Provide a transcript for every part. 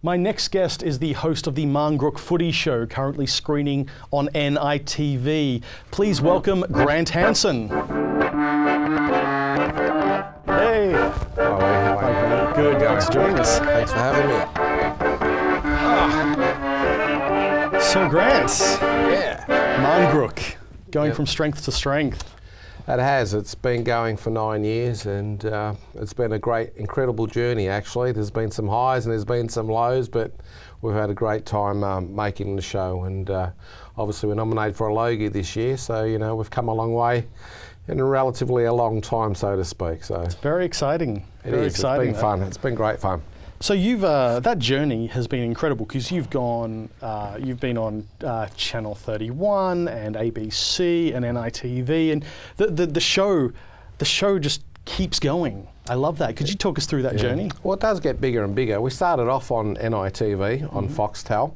My next guest is the host of the Marngrook Footy show, currently screening on NITV. Please welcome Grant Hansen. Hey. How are you? Good, thanks for joining us. Thanks for having me. So Grant, Yeah. Marngrook, going from strength to strength. It has. It's been going for 9 years, and it's been a great, incredible journey, actually. There's been some highs and there's been some lows, but we've had a great time making the show. And obviously we're nominated for a Logie this year, so, you know, we've come a long way in relatively a long time, so to speak. So It's very exciting. Very exciting. It's been fun. It's been great fun. So you've that journey has been incredible because you've gone, you've been on Channel 31 and ABC and NITV, and the show just keeps going. I love that. Could you talk us through that journey? Well, it does get bigger and bigger. We started off on NITV on Foxtel,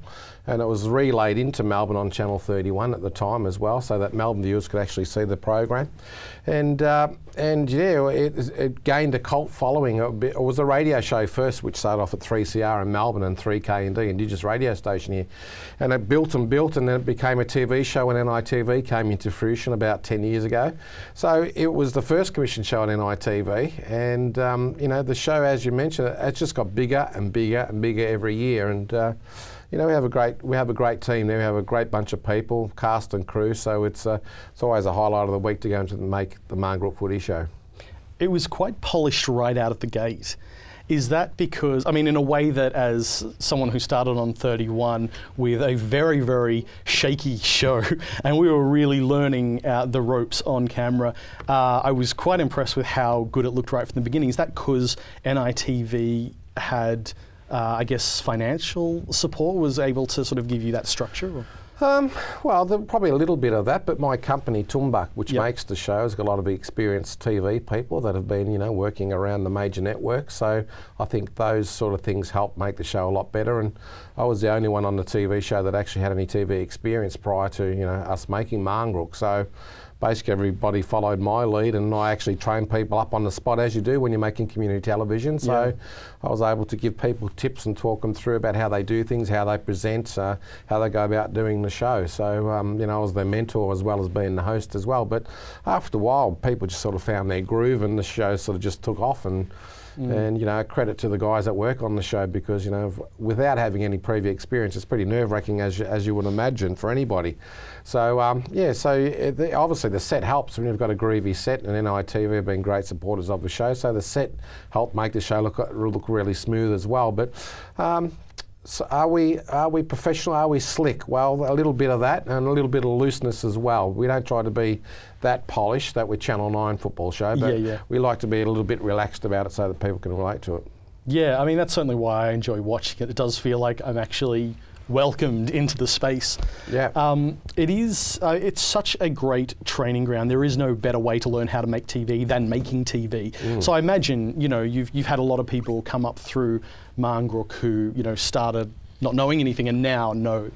and it was relayed into Melbourne on Channel 31 at the time as well, so that Melbourne viewers could actually see the program. And yeah, it gained a cult following. It was a radio show first, which started off at 3CR in Melbourne and 3KND, Indigenous radio station here. And it built and built, and then it became a TV show when NITV came into fruition about 10 years ago. So it was the first commissioned show on NITV, and you know, the show, as you mentioned, it's just got bigger and bigger and bigger every year. And you know, we have a great team there. We have a great bunch of people, cast and crew. So it's always a highlight of the week to go into make the Marngrook Footy show. It was quite polished right out of the gate. Is that because, I mean, in a way that as someone who started on 31 with a very, very shaky show, and we were really learning the ropes on camera, I was quite impressed with how good it looked right from the beginning. Is that because NITV had, I guess, financial support, was able to sort of give you that structure? Or? Well, probably a little bit of that, but my company, Tumbuk, which makes the show, has got a lot of experienced TV people that have been, you know, working around the major networks. So I think those sort of things help make the show a lot better. And I was the only one on the TV show that actually had any TV experience prior to, you know, us making Marngrook. So basically everybody followed my lead, and I actually trained people up on the spot, as you do when you're making community television. So I was able to give people tips and talk them through about how they do things, how they present, how they go about doing the show. So you know, I was their mentor as well as being the host as well. But after a while, people just sort of found their groove, and the show sort of just took off. And you know, credit to the guys that work on the show, because, you know, without having any previous experience, it's pretty nerve-wracking, as you would imagine, for anybody. So yeah, so obviously the set helps when you've got a groovy set, and NITV have been great supporters of the show, so the set helped make the show look really smooth as well. But so are we professional? Are we slick? Well, a little bit of that and a little bit of looseness as well. We don't try to be that polished that we're Channel 9 football show, but we like to be a little bit relaxed about it so that people can relate to it. Yeah, I mean, that's certainly why I enjoy watching it. It does feel like I'm actually welcomed into the space. Yeah. It is, it's such a great training ground. There is no better way to learn how to make TV than making TV. So I imagine, you know, you've had a lot of people come up through Marngrook who, you know, started not knowing anything and now know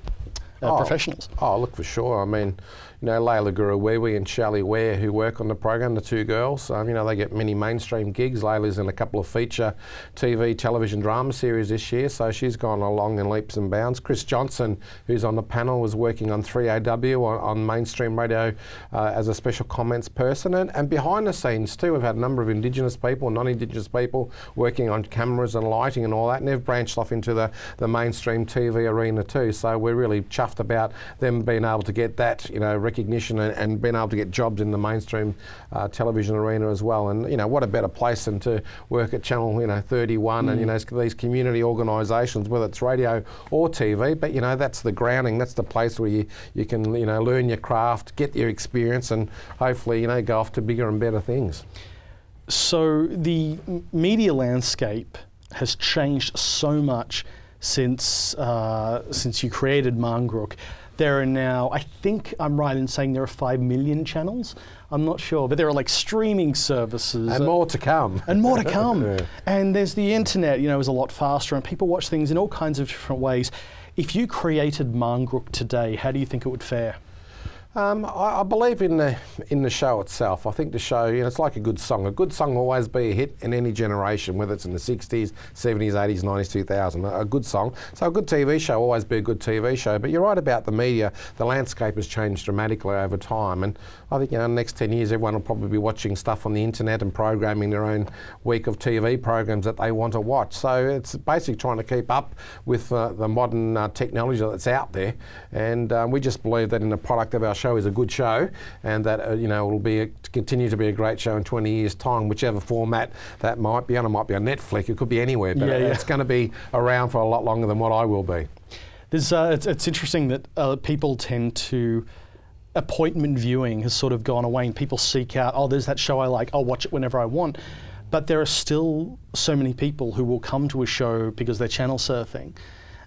professionals. Oh, look, for sure. I mean, you know, Layla Gurawiwi and Shelley Ware, who work on the program, the two girls, you know, they get many mainstream gigs. Layla's in a couple of feature TV, television drama series this year, so she's gone along in leaps and bounds. Chris Johnson, who's on the panel, was working on 3AW on mainstream radio as a special comments person. And behind the scenes too, we've had a number of Indigenous people, non-Indigenous people working on cameras and lighting and all that, and they've branched off into the mainstream TV arena too. So we're really chuffed about them being able to get that, you know, recognition and being able to get jobs in the mainstream television arena as well. And, you know, what a better place than to work at Channel, you know, 31 and, you know, these community organisations, whether it's radio or TV. But, you know, that's the grounding, that's the place where you can, you know, learn your craft, get your experience, and hopefully, you know, go off to bigger and better things. So the media landscape has changed so much since you created Marngrook. There are now, I think I'm right in saying there are 5 million channels. I'm not sure, but there are like streaming services. And more to come. And more to come. And there's the internet, you know, is a lot faster, and people watch things in all kinds of different ways. If you created Marngrook today, how do you think it would fare? I believe in the show itself. I think the show, it's like a good song. A good song will always be a hit in any generation, whether it's in the 60s, 70s, 80s, 90s, 2000. A good song. So a good TV show will always be a good TV show. But you're right about the media. The landscape has changed dramatically over time. And I think in the next 10 years, everyone will probably be watching stuff on the internet and programming their own week of TV programs that they want to watch. So it's basically trying to keep up with the modern technology that's out there. And we just believe that in the product of our show is a good show, and that it will continue to be a great show in 20 years' time, whichever format that might be on. It might be on Netflix, it could be anywhere, but it's going to be around for a lot longer than what I will be. There's, it's interesting that people tend to, appointment viewing has sort of gone away, and people seek out, oh, there's that show I like, I'll watch it whenever I want. But there are still so many people who will come to a show because they're channel surfing.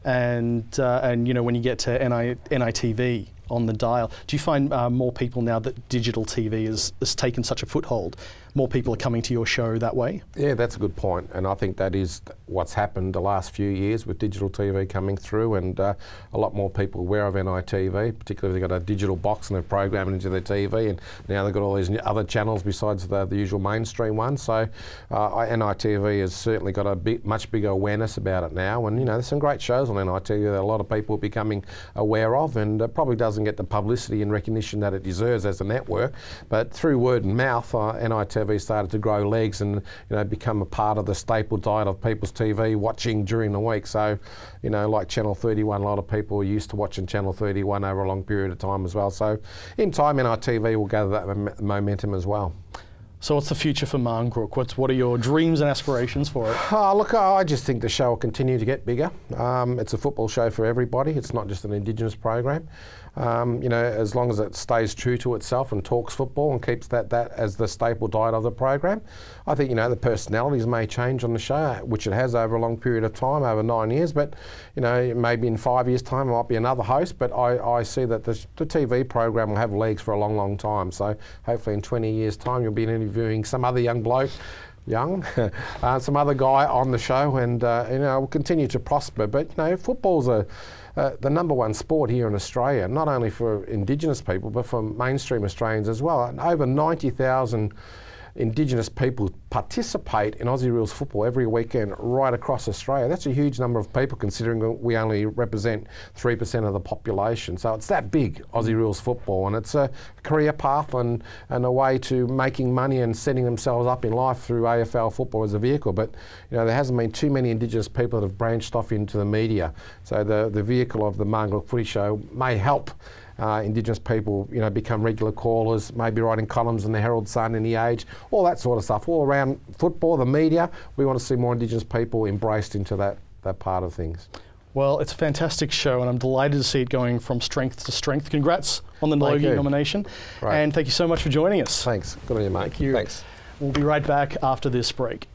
And when you get to NITV on the dial, do you find more people now that digital TV has taken such a foothold, more people are coming to your show that way? Yeah, that's a good point, and I think that is what's happened the last few years with digital TV coming through, and a lot more people aware of NITV, particularly if they've got a digital box and they're programming into their TV, and now they've got all these other channels besides the usual mainstream ones. So NITV has certainly got a much bigger awareness about it now, and there's some great shows on NITV that a lot of people are becoming aware of, and probably doesn't get the publicity and recognition that it deserves as a network, but through word and mouth, NITV started to grow legs and become a part of the staple diet of people's TV watching during the week. So like Channel 31, a lot of people are used to watching Channel 31 over a long period of time as well. So in time, NITV will gather that momentum as well. So what's the future for Marngrook? What are your dreams and aspirations for it? Look, I just think the show will continue to get bigger. It's a football show for everybody. It's not just an Indigenous program. As long as it stays true to itself and talks football and keeps that as the staple diet of the program. I think, the personalities may change on the show, which it has over a long period of time, over 9 years, but, maybe in 5 years' time it might be another host, but I see that the TV program will have legs for a long, long time. So hopefully in 20 years' time you'll be interviewing some other young bloke, some other guy on the show, and will continue to prosper. But football's the number one sport here in Australia, not only for Indigenous people but for mainstream Australians as well. And over 90,000 Indigenous people participate in Aussie rules football every weekend right across Australia. That's a huge number of people, considering we only represent 3% of the population. So it's that big, Aussie rules football, and it's a career path and a way to making money and setting themselves up in life through AFL football as a vehicle. But there hasn't been too many Indigenous people that have branched off into the media. So the vehicle of the Marngrook Footy Show may help Indigenous people, become regular callers, maybe writing columns in the Herald Sun, in the Age, all that sort of stuff. All around football, the media, we want to see more Indigenous people embraced into that part of things. Well, it's a fantastic show, and I'm delighted to see it going from strength to strength. Congrats on the Logie nomination, and thank you so much for joining us. Thanks. Good on you, mate. Thank you. Thanks. We'll be right back after this break.